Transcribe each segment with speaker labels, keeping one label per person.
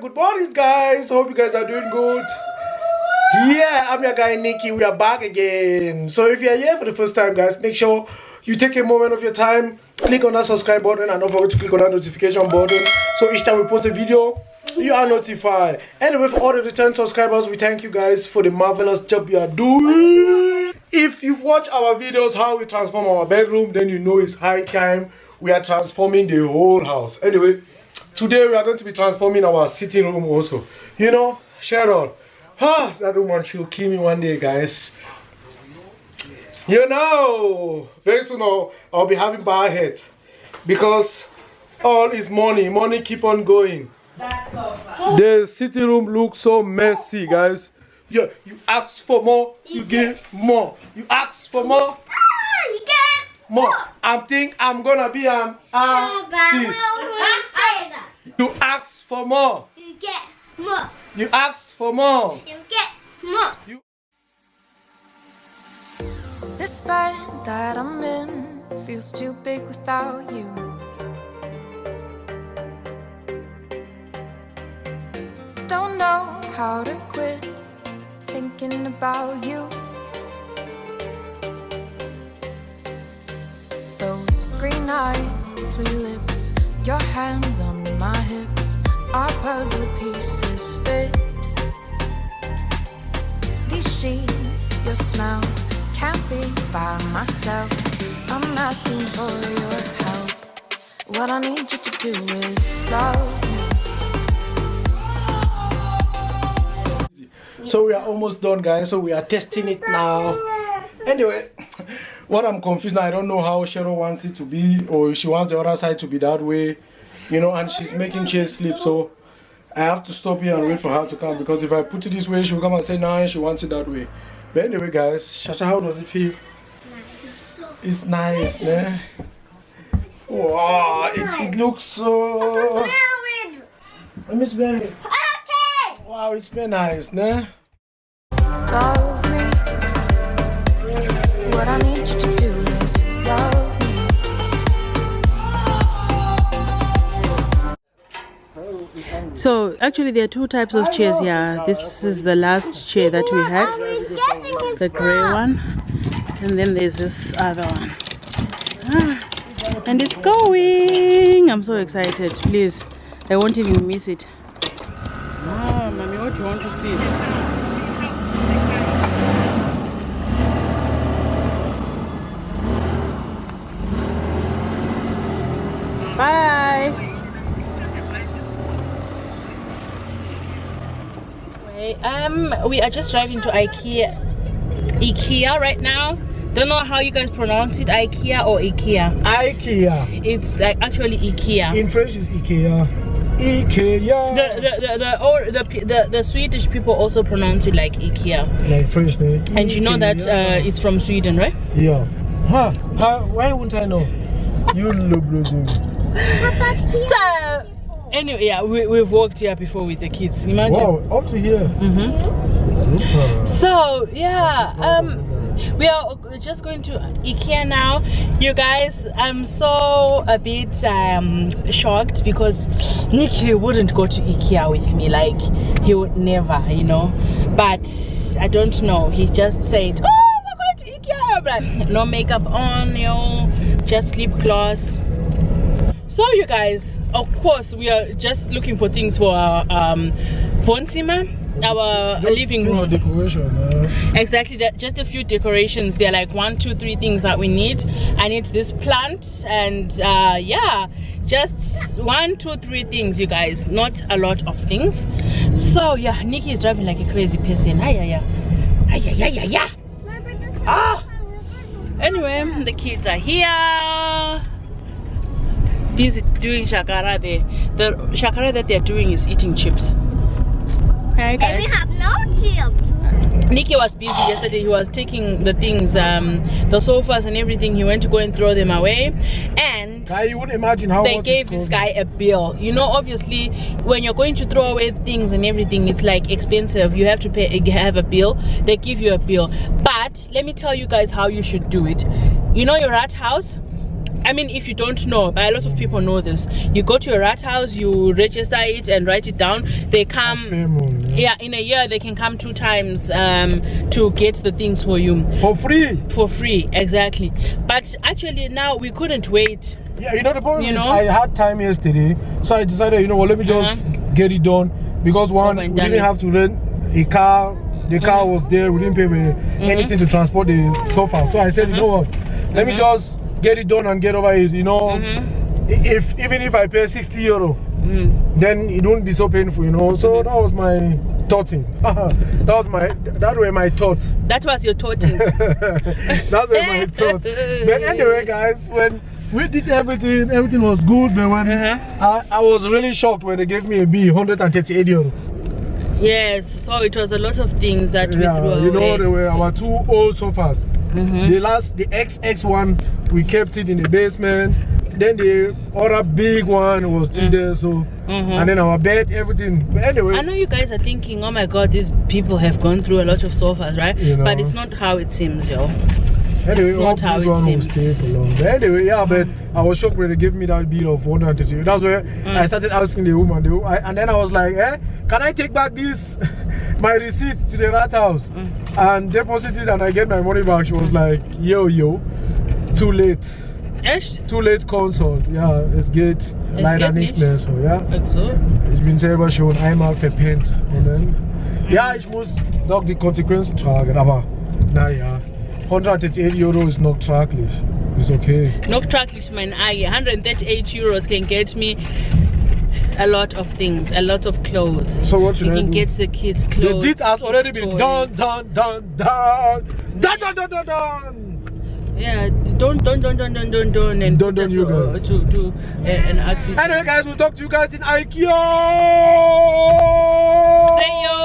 Speaker 1: good morning, guys. Hope you guys are doing good. Yeah, I'm your guy Nikki. We are back again. So if you're here for the first time, guys, make sure you take a moment of your time, click on that subscribe button, and don't forget to click on that notification button, so each time we post a video, you are notified. Anyway, for all the return subscribers, we thank you guys for the marvelous job you are doing. If you've watched our videos how we transform our bedroom, then you know it's high time we are transforming the whole house. Anyway, today we are going to be transforming our sitting room also. You know, Cheryl, that woman, she'll kill me one day, guys. You know, very soon I'll be having bad head because all is money. Money keep on going. That's so fun. The sitting room looks so messy, guys. Yeah, you ask for more, you get more. You ask for more, you get more. I think I'm gonna be an artist. You ask for more, you get more. You ask for more, you get more.
Speaker 2: This bed that I'm in feels too big without you. Don't know how to quit thinking about you. Those green eyes, sweet lips, your hands on my hips, our puzzle pieces fit. These sheets, your smell, can't be by myself. I'm asking for your help. What I need you to do is love me.
Speaker 1: So we are almost done, guys. So we are testing it now. Anyway, what I'm confused now, I don't know how Cheryl wants it to be, or she wants the other side to be that way, you know, and she's making Chase sleep. So I have to stop here and wait for her to come, because if I put it this way, she'll come and say, nah, she wants it that way. But anyway, guys, Shasha, how does it feel? It's nice, né? Wow, it looks so... Let me smell it. Wow, it's very nice, né?
Speaker 2: Love me. What I need you to do is love me.
Speaker 3: So actually there are two types of chairs here. This is the last chair that we had, the grey one, and then there's this other one. And it's going! I'm so excited. Please, I won't even miss it. Oh, mommy, what do you want to see? Bye! We are just driving to IKEA right now. Don't know how you guys pronounce it, IKEA or IKEA?
Speaker 1: IKEA.
Speaker 3: It's like actually IKEA.
Speaker 1: In French is IKEA. IKEA.
Speaker 3: The Swedish people also pronounce it like IKEA.
Speaker 1: Like French name.
Speaker 3: And you know that it's from Sweden, right?
Speaker 1: Yeah. Why wouldn't I know? You look good.
Speaker 3: So anyway, yeah, we've walked here before with the kids. Imagine.
Speaker 1: Wow, up to here. Super.
Speaker 3: So yeah, we are just going to IKEA now, you guys. I'm so a bit shocked because Nicky wouldn't go to IKEA with me, like he would never, you know, but I don't know, he just said, oh, we're going to IKEA, but no makeup on, you know, just lip gloss. So you guys, of course, we are just looking for things for our Vonzimmer, our living room
Speaker 1: decoration.
Speaker 3: Exactly, that just a few decorations. They're like 1, 2, 3 things that we need. I need this plant, and yeah, just 1, 2, 3 things, you guys, not a lot of things. So yeah, Nikki is driving like a crazy person. Anyway, the kids are here, busy doing shakara. The shakara that they're doing is eating chips. Hi guys.
Speaker 4: And we have no chips.
Speaker 3: Nikki was busy yesterday. He was taking the things, the sofas and everything. He went to go and throw them away, and
Speaker 1: you wouldn't imagine how
Speaker 3: they gave this guy a bill. You know, obviously when you're going to throw away things and everything, it's like expensive. You have to have a bill. They give you a bill. But let me tell you guys how you should do it. You know your rat house, I mean, if you don't know, but a lot of people know this, you go to your rat house, you register it and write it down. They come, yeah, in a year they can come 2 times to get the things for you
Speaker 1: for free.
Speaker 3: For free, exactly. But actually now we couldn't wait.
Speaker 1: Yeah, you know the problem is I had time yesterday, so I decided, you know what, let me just get it done, because one, we didn't have to rent a car. The car was there. We didn't pay anything to transport the sofa. So I said, you know what, let me just get it done and get over it. You know, even if I pay 60 euro, then it won't be so painful. You know. So that was my thoughting. That were my thought.
Speaker 3: That was your thoughting.
Speaker 1: That's my thought. But anyway, guys, when we did everything was good. But when I was really shocked when they gave me a B, 138 euro.
Speaker 3: Yes, so it was a lot of things that we threw away.
Speaker 1: You know, they were our 2 old sofas. The XX one, we kept it in the basement. Then the other big one was still there. So, and then our bed, everything. But anyway,
Speaker 3: I know you guys are thinking, oh my God, these people have gone through a lot of sofas, right? You know, but it's not how it seems, yo.
Speaker 1: Anyway,
Speaker 3: it's not how
Speaker 1: this one will stay for long. But anyway, yeah, but I was shocked when they gave me that bill of 130. That's where I started asking the woman, and then I was like, can I take back this, my receipt to the rat house and deposit it and I get my money back? She was like, yo, too late. Too late consult. Ja, es geht leider nicht mehr so, ja. Ich bin selber schon einmal verpennt. Und dann, ja, ich muss doch die Konsequenzen tragen, aber naja. 138 euro is not traglich. It's okay. Not traglich, mein Eye. 138 euros can get me a lot of things, a lot of clothes. So what should I do? You can get the kids clothes. The deed has already been done. Yeah, don't and don't you guys
Speaker 3: to an accident.
Speaker 1: Anyway, guys, we'll talk to you guys in IKEA.
Speaker 3: See you.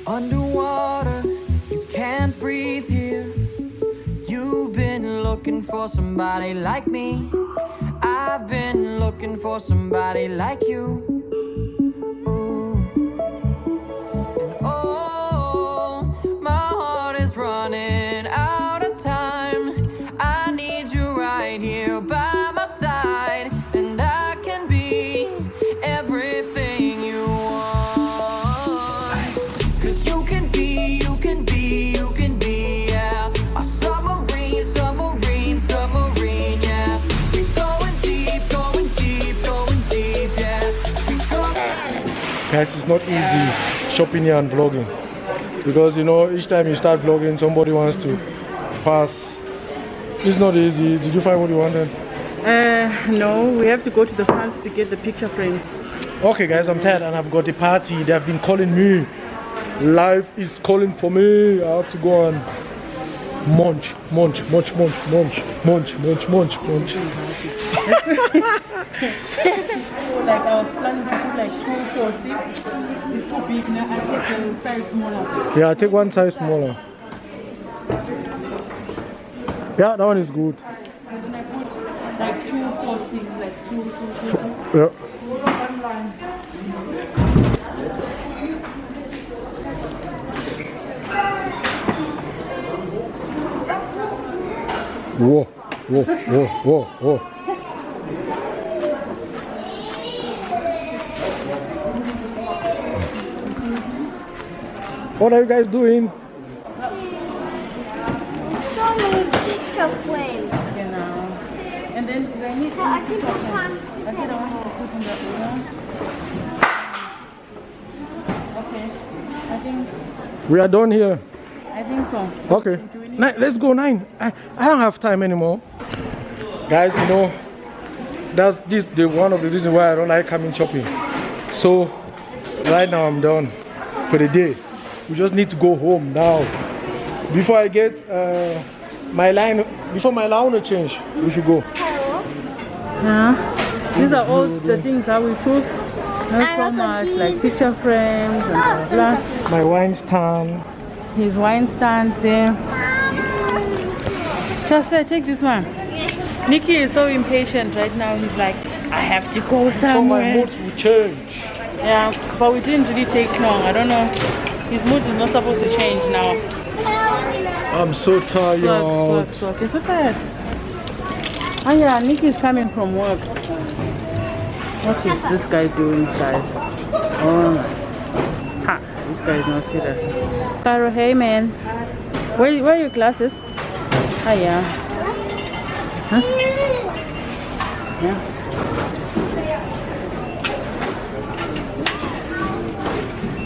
Speaker 2: Underwater, you can't breathe here. You've been looking for somebody like me. I've been looking for somebody like you. Ooh. And oh, my heart is running out of time. I need you right here by my side, and I can be everything you want. Yeah, a submarine, yeah. We're going deep, yeah.
Speaker 1: Guys, it's not easy shopping here and vlogging, because you know, each time you start vlogging, somebody wants to pass. It's not easy. Did you find what you wanted?
Speaker 3: No, we have to go to the front to get the picture frames.
Speaker 1: Okay, guys, I'm tired and I've got the party. They have been calling me. Life is calling for me. I have to go and munch.
Speaker 3: Like I was planning to put like 2, 4, 6. It's too big now. I take a size smaller.
Speaker 1: Yeah, I take one size smaller. Yeah, that one is good.
Speaker 3: And then I put like 2, 4, 6, like 2, 4, 6.
Speaker 1: Yeah.
Speaker 3: One line.
Speaker 1: Whoa. What are you guys doing?
Speaker 4: So many picture frames.
Speaker 3: Genau. And then do I need
Speaker 4: So I think it's time.
Speaker 3: I said I want to put in the Okay. I think
Speaker 1: We are done here.
Speaker 3: I think so.
Speaker 1: Okay. Let's go 9. I don't have time anymore. Guys, you know, that's one of the reasons why I don't like coming shopping. So right now I'm done for the day. We just need to go home now. Before I get my line change, we should go.
Speaker 3: Yeah. These are all the things that we took. Not so much, like picture frames and blah, blah.
Speaker 1: My wine stand.
Speaker 3: His wine stand there. Just take this one. Nikki is so impatient right now. He's like, I have to go somewhere.
Speaker 1: So my mood will change.
Speaker 3: Yeah, but we didn't really take long. I don't know His mood is not supposed to change now.
Speaker 1: I'm so tired.
Speaker 3: Swag. You're so tired. Oh yeah, Nikki is coming from work. What is this guy doing, guys? Oh my. Ha! This guy is not serious. Caro, hey man. Where are your glasses? Oh yeah. Huh? Yeah.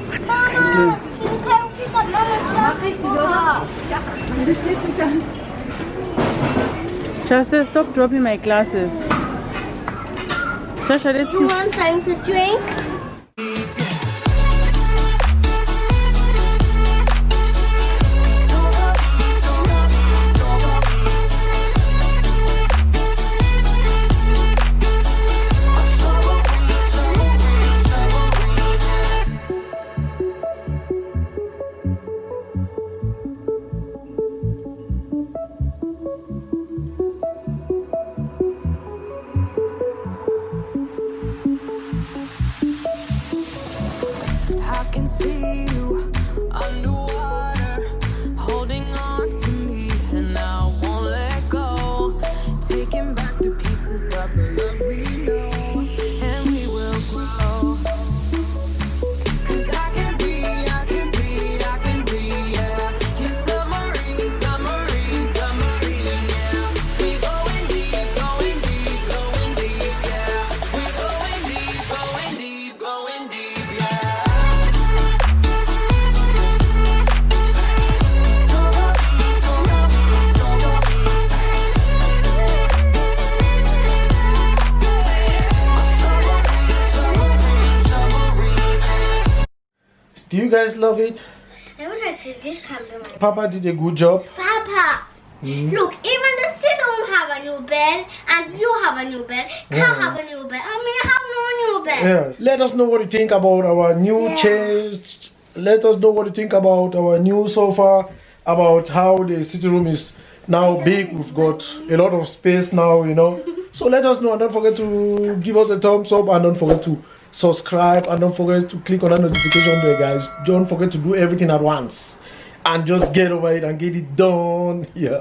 Speaker 3: What's this guy doing? Shasha, stop dropping my glasses. Shasha, let's see.
Speaker 4: You want something to drink?
Speaker 2: I can see you underwater, holding on to me, and I won't let go. Taking back the pieces of the love we know, and we will grow. 'Cause I can be, yeah. Your submarine, yeah. We going deep, yeah. We going deep, yeah.
Speaker 1: Do you guys love it?
Speaker 4: I wish I could this camera.
Speaker 1: Papa did a good job.
Speaker 4: Papa, look, even the sit-home have a new bed, and you have a new bed. Car have a new bed. I mean, I have no new bed.
Speaker 1: Yes. Let us know what you think about our new chairs. Let us know what you think about our new sofa, about how the sitting room is now big. We've got a lot of space now, you know. So let us know, and don't forget to give us a thumbs up, and don't forget to subscribe, and don't forget to click on that notification bell, guys. Don't forget to do everything at once and just get over it and get it done. Yeah.